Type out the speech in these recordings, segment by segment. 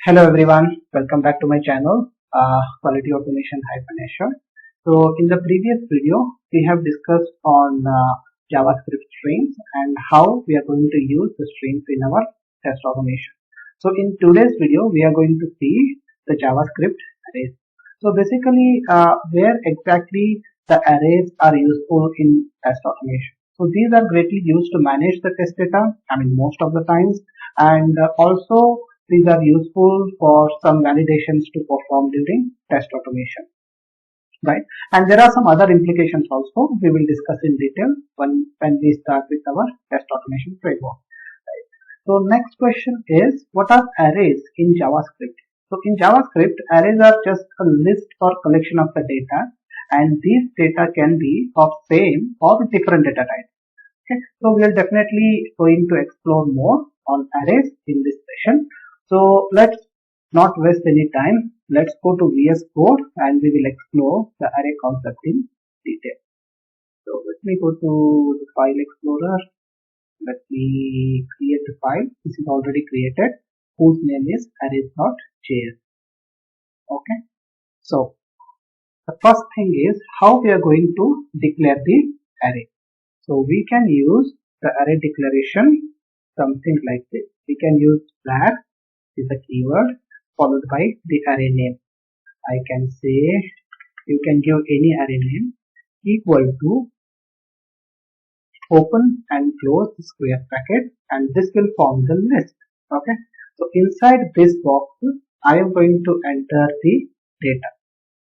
Hello everyone, welcome back to my channel, Quality Automation Assured. So in the previous video, we have discussed on JavaScript strings and how we are going to use the strings in our test automation. So in today's video, we are going to see the JavaScript arrays. So basically, where exactly the arrays are useful in test automation. So these are greatly used to manage the test data, most of the times, and also these are useful for some validations to perform during test automation, right? And there are some other implications also we will discuss in detail when we start with our test automation framework. Right? So next question is, what are arrays in JavaScript? So in JavaScript, arrays are just a list or collection of the data, and these data can be of same or different data types. Okay, so we are definitely going to explore more on arrays in this session. So let's not waste any time. Let's go to VS Code and we will explore the array concept in detail. So let me go to the file explorer. Let me create the file. This is already created, whose name is arrays.js. Okay. So the first thing is how we are going to declare the array. So we can use the array declaration something like this. We can use flag is a keyword followed by the array name. I can say, you can give any array name equal to open and close the square bracket, and this will form the list. Okay, so inside this box I am going to enter the data.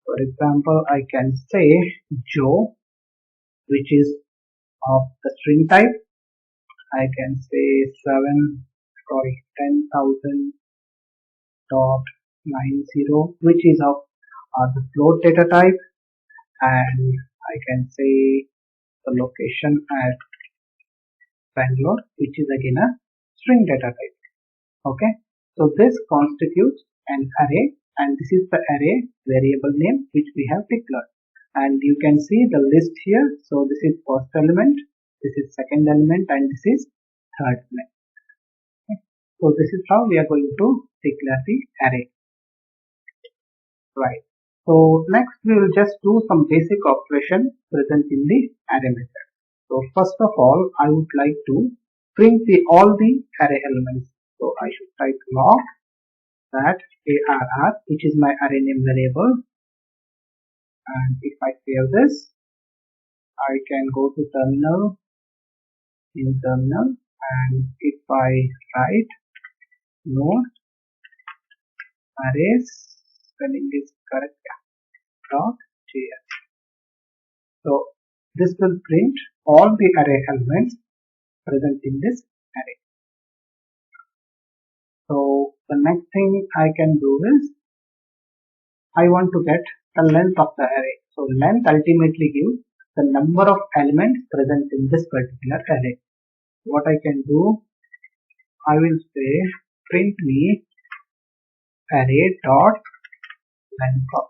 For example, I can say Joe, which is of the string type. I can say 10,000 dot 90, which is of the float data type, and I can say the location at Bangalore, which is again a string data type. Okay, so this constitutes an array, and this is the array variable name which we have declared, and you can see the list here. So this is first element, this is second element, and this is third element. Okay. So this is how we are going to declare the array. Right. So next we will just do some basic operation present in the array method. So first of all, I would like to print all the array elements. So I should type log that arr, which is my array name variable, and if I save this, I can go to terminal, in terminal, and if I write node arrays, spelling is correct, .js. So this will print all the array elements present in this array. So the next thing I can do is, I want to get the length of the array. So length ultimately gives the number of elements present in this particular array. What I can do, I will say print me array dot length of.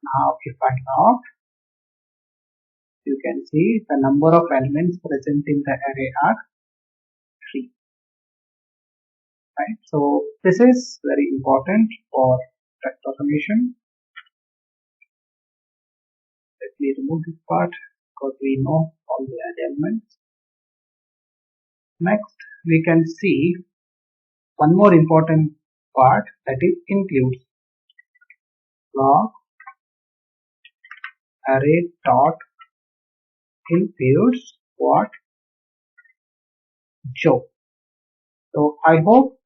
Now if I log, you can see the number of elements present in the array are 3. Right? So this is very important for test automation. Let me remove this part because we know all the array elements. Next, we can see one more important part, that is includes. Log array dot includes what? Joe. So I hope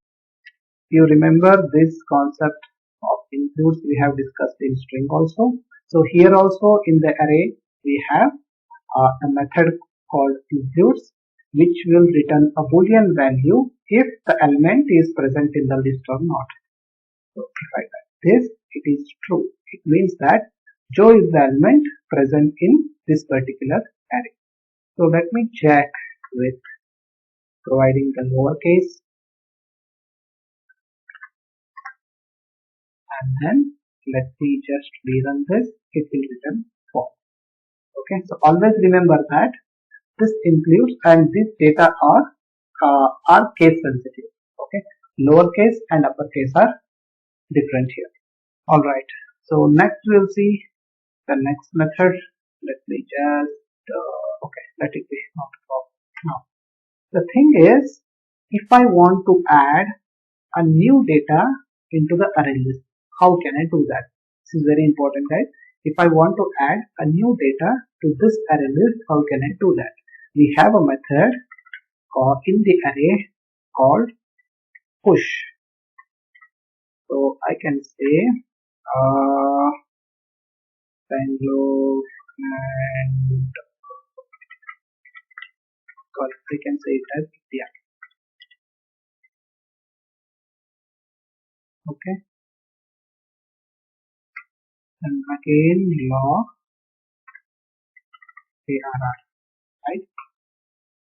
you remember this concept of includes we have discussed in string also. So here also in the array we have a method called includes, which will return a boolean value if the element is present in the list or not. So if I write this, it is true. It means that Joe is the element present in this particular array. So let me check with providing the lowercase, and then let me just rerun this. It will return false. Okay, so always remember that this includes and this data are case sensitive. Okay, lowercase and uppercase are different here. Alright, so next we'll see the next method. Let me just okay, let it be not a problem. Now the thing is, if I want to add a new data into the array list, how can I do that? This is very important, guys. If I want to add a new data to this array list, how can I do that? We have a method in the array called push. So I can say Bangalore and I can say it as India. Okay, and again log ARR, right?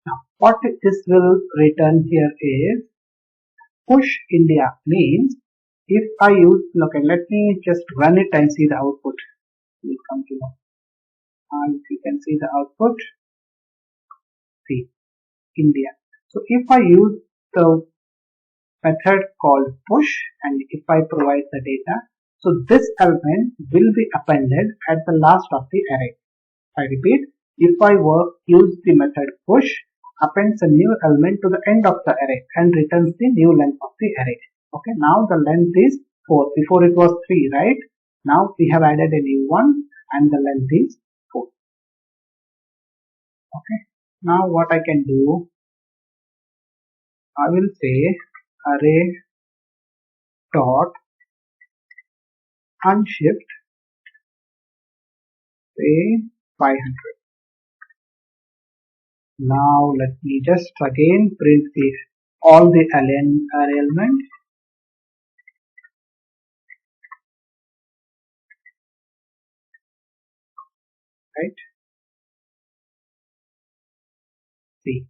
Now what this will return here is push India, means if I use, okay, let me just run it and see the output. Will come to know. And you can see the output, see India. So if I use the method called push and if I provide the data, so this element will be appended at the last of the array. I repeat, if I use the method push, appends a new element to the end of the array and returns the new length of the array. Okay, now the length is 4. Before it was 3, right? Now we have added a new one and the length is 4. Okay, now what I can do, I will say array dot unshift say 500. Now let me just again print all the array elements. Right? See,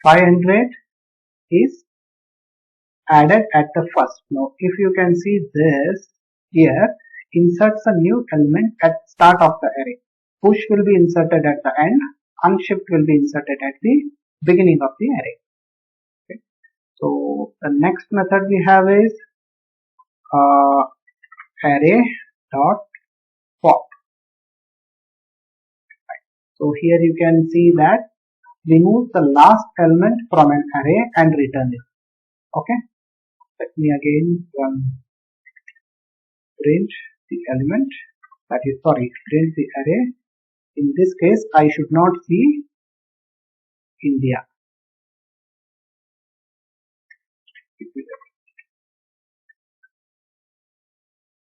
500 is added at the first. Now if you can see this here, inserts a new element at start of the array. Push will be inserted at the end, unshift will be inserted at the beginning of the array. Okay. So the next method we have is array dot pop. So here you can see that remove the last element from an array and return it. Okay, let me again print the element, that is, sorry, print the array. In this case I should not see India.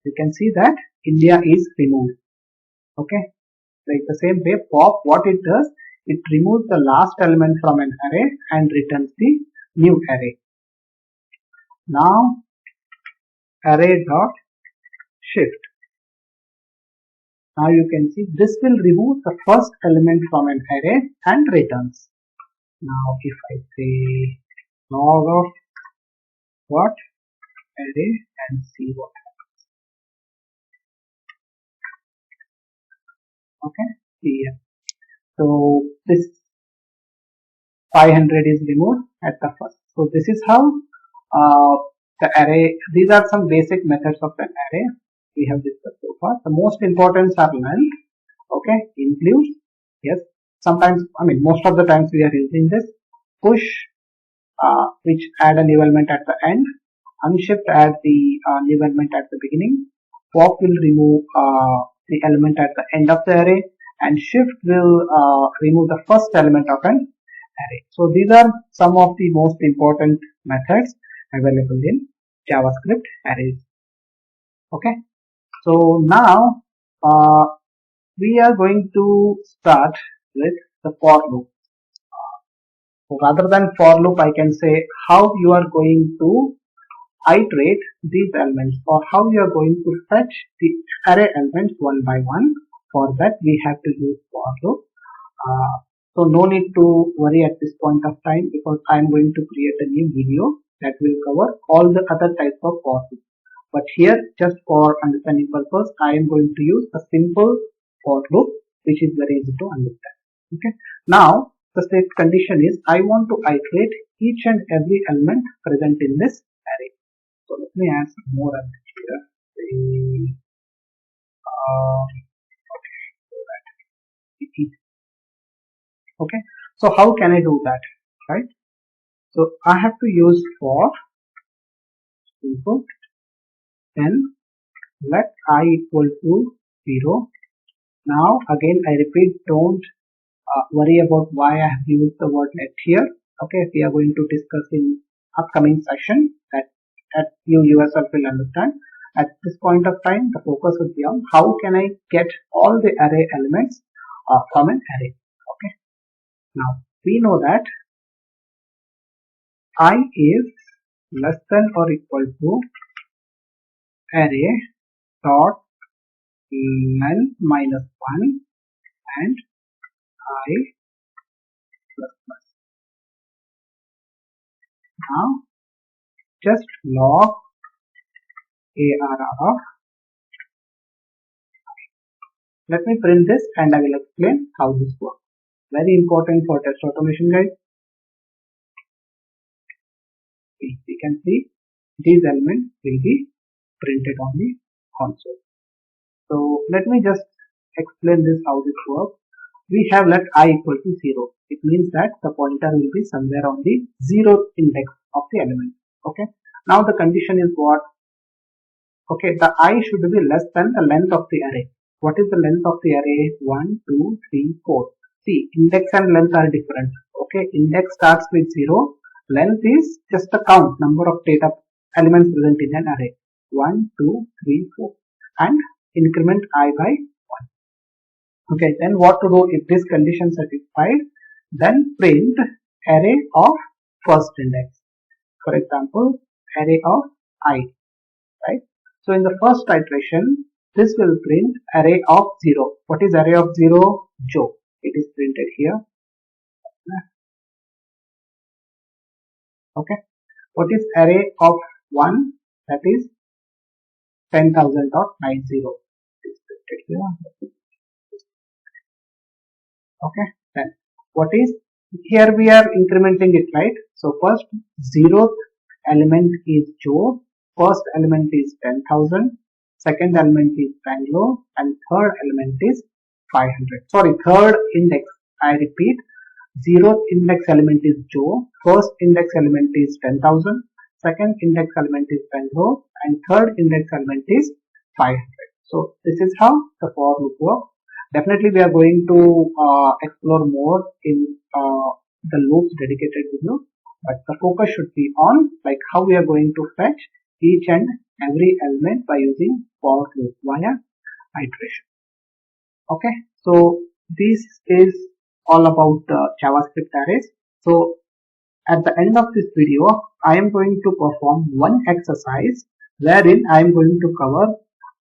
You can see that India is removed. Okay, like the same way pop, what it does, it removes the last element from an array and returns the new array. Now array dot shift. Now you can see this will remove the first element from an array and returns. Now if I say log of what array and see what happens. Okay, here. So this 500 is removed at the first. So this is how the array, these are some basic methods of an array we have discussed so far. The most important are length, okay, include, yes, sometimes, I mean most of the times we are using this, push which add a new element at the end, unshift add the new element at the beginning, pop will remove the element at the end of the array, and shift will remove the first element of an array. So these are some of the most important methods available in JavaScript arrays. Okay, so now we are going to start with the for loop. So rather than for loop, I can say how you are going to iterate these elements, or how you are going to fetch the array elements one by one. For that we have to use for loop. So no need to worry at this point of time, because I am going to create a new video that will cover all the other types of for loop. But here, just for understanding purpose, I am going to use a simple for loop which is very easy to understand. Okay. Now the state condition is I want to iterate each and every element present in this array. So let me add some more elements here. Say, okay, so that okay. So how can I do that, right? So I have to use for input, then let I equal to 0. Now again I repeat, don't worry about why I have used the word let here. Okay, we are going to discuss in upcoming session that you yourself will understand. At this point of time, the focus would be on how can I get all the array elements from an array. Okay, now we know that I is less than or equal to array dot length minus 1 and I plus plus. Now just log ARR of, let me print this and I will explain how this works. Very important for test automation, guys. We can see these elements will be printed on the console. So let me just explain this how this works. We have let I equal to 0. It means that the pointer will be somewhere on the 0th index of the element. Okay. Now the condition is what? Okay, the I should be less than the length of the array. What is the length of the array? 1, 2, 3, 4. See, index and length are different. Okay, index starts with 0. Length is just the count, number of data elements present in an array. 1, 2, 3, 4. And increment I by 1. Okay, then what to do if this condition satisfied? Then print array of first index. For example, array of I. Right? So in the first iteration, this will print array of 0. What is array of 0? Joe. It is printed here. Okay. What is array of 1? That is 10,000.90. It is printed here. Okay. Then what is, here we are incrementing it, right? So first 0th element is Joe. First element is 10,000, second element is Bangalore, and third element is 500. Sorry, third index. I repeat, 0th index element is Joe, first index element is 10,000, second index element is Bangalore, and third index element is 500. So this is how the for loop works. Definitely we are going to explore more in the loops dedicated video, but the focus should be on like how we are going to fetch each and every element by using for loop via iteration. Okay, so this is all about JavaScript arrays. So at the end of this video, I am going to perform one exercise wherein I am going to cover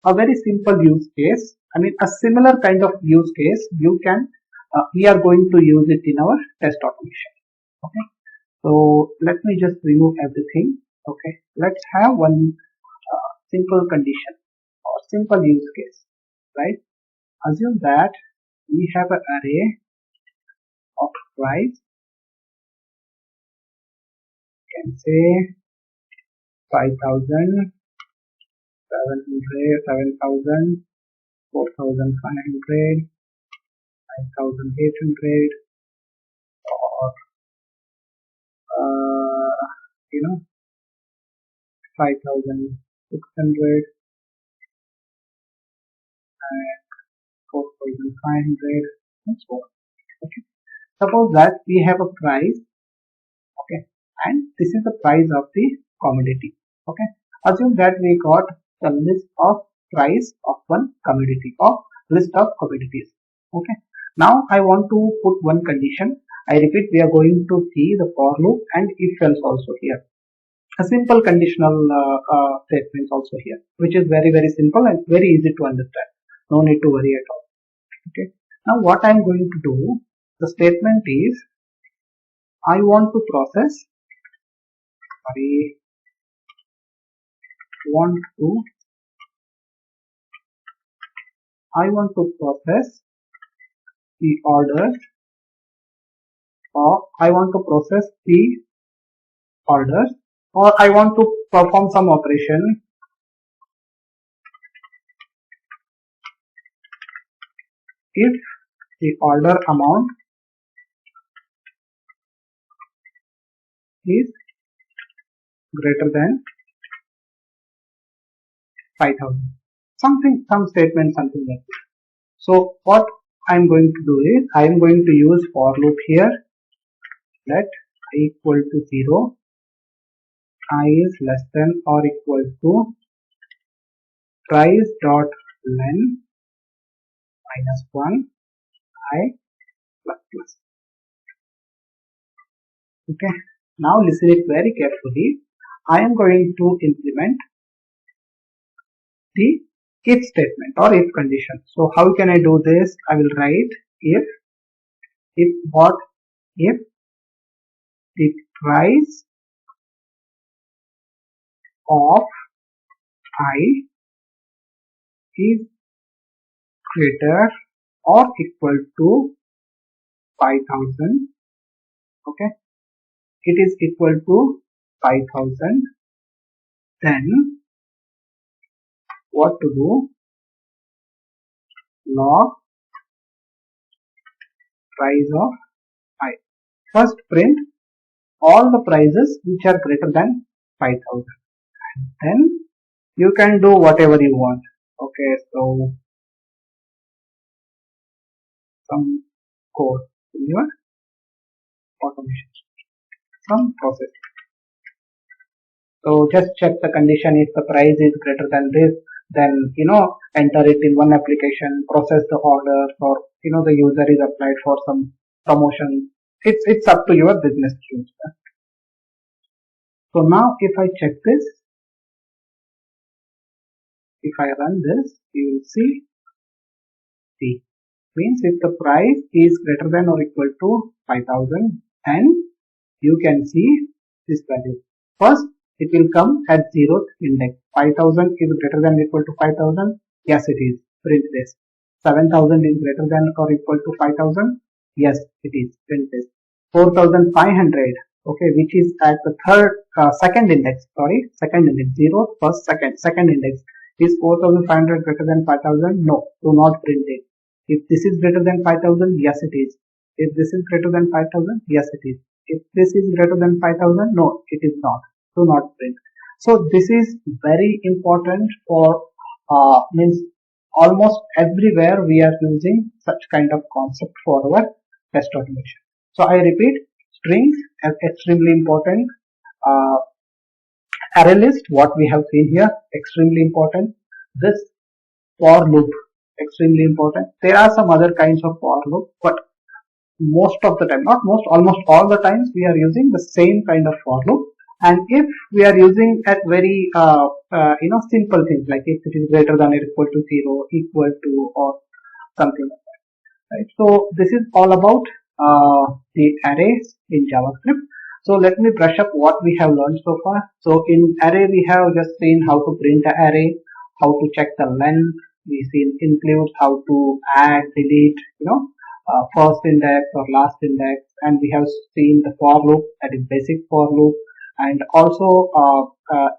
a very simple use case. I mean a similar kind of use case you can we are going to use it in our test automation. Okay, so let me just remove everything. Okay, let's have one simple condition or simple use case, right? Assume that we have an array of price, can say 5,000, 700, 7,000, 4,500, 5,800, or 5,600 and 4,500 and so on. Okay. Suppose that we have a price, okay, and this is the price of the commodity. Okay. Assume that we got the list of price of one commodity or list of commodities. Okay. Now I want to put one condition. I repeat, we are going to see the for loop and if else also here. A simple conditional statements also here, which is very simple and very easy to understand. No need to worry at all. Okay. Now what I am going to do, the statement is I want to process. I want to process the orders, or I want to process the orders or I want to perform some operation. If the order amount is greater than 5,000, some statement, something like this. So what I'm going to do is I'm going to use for loop here. Let I equal to 0, I is less than or equal to price dot len minus 1 I plus plus. Okay, now listen it very carefully. I am going to implement the if statement or if condition. So how can I do this? I will write if what, if the price of I is greater or equal to 5,000. Okay, it is equal to 5,000, then what to do? Log price of I. First print all the prices which are greater than 5,000, and then you can do whatever you want. Okay, so some code in your automation, some process. So just check the condition. If the price is greater than this, then enter it in one application, process the order, or the user is applied for some promotion. It's up to your business use. So now if I check this, if I run this, you will see T means if the price is greater than or equal to 5,000, and you can see this value. First, it will come at 0th index. 5,000 is greater than or equal to 5,000. Yes, it is. Print this. 7,000 is greater than or equal to 5,000. Yes, it is. Print this. 4,500. Okay, which is at the second index. Sorry, second index. 0th, first, second index. Is 4,500 greater than 5,000? No, do not print it. If this is greater than 5,000, yes it is. If this is greater than 5,000, yes it is. If this is greater than 5,000, no, it is not. Do not print. So this is very important for means almost everywhere we are using such kind of concept for our test automation. So I repeat, strings are extremely important. Array list, what we have seen here, extremely important. This for loop, extremely important. There are some other kinds of for loop, but most of the time, not most, almost all the times we are using the same kind of for loop. And if we are using at very simple things, like if it is greater than or equal to 0, equal to, or something like that, right? So this is all about the arrays in JavaScript. So let me brush up what we have learned so far. So in array we have just seen how to print the array, how to check the length. We seen includes, how to add, delete, first index or last index, and we have seen the for loop, that is basic for loop, and also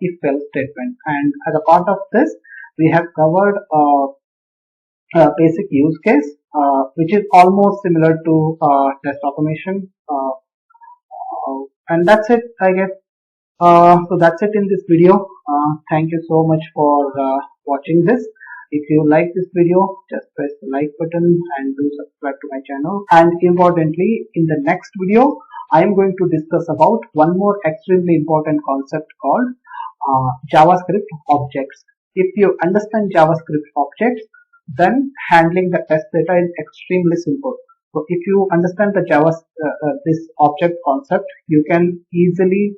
if else statement. And as a part of this, we have covered basic use case, which is almost similar to test automation. And that's it, I guess. So that's it in this video. Thank you so much for watching this. If you like this video, just press the like button and do subscribe to my channel. And importantly, in the next video, I am going to discuss about one more extremely important concept called JavaScript objects. If you understand JavaScript objects, then handling the test data is extremely simple. So if you understand the this object concept, you can easily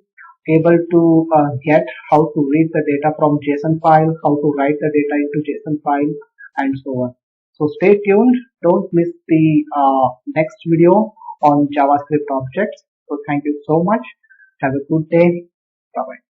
able to get how to read the data from JSON file, how to write the data into JSON file, and so on. So stay tuned. Don't miss the next video on JavaScript objects. So thank you so much. Have a good day. Bye bye.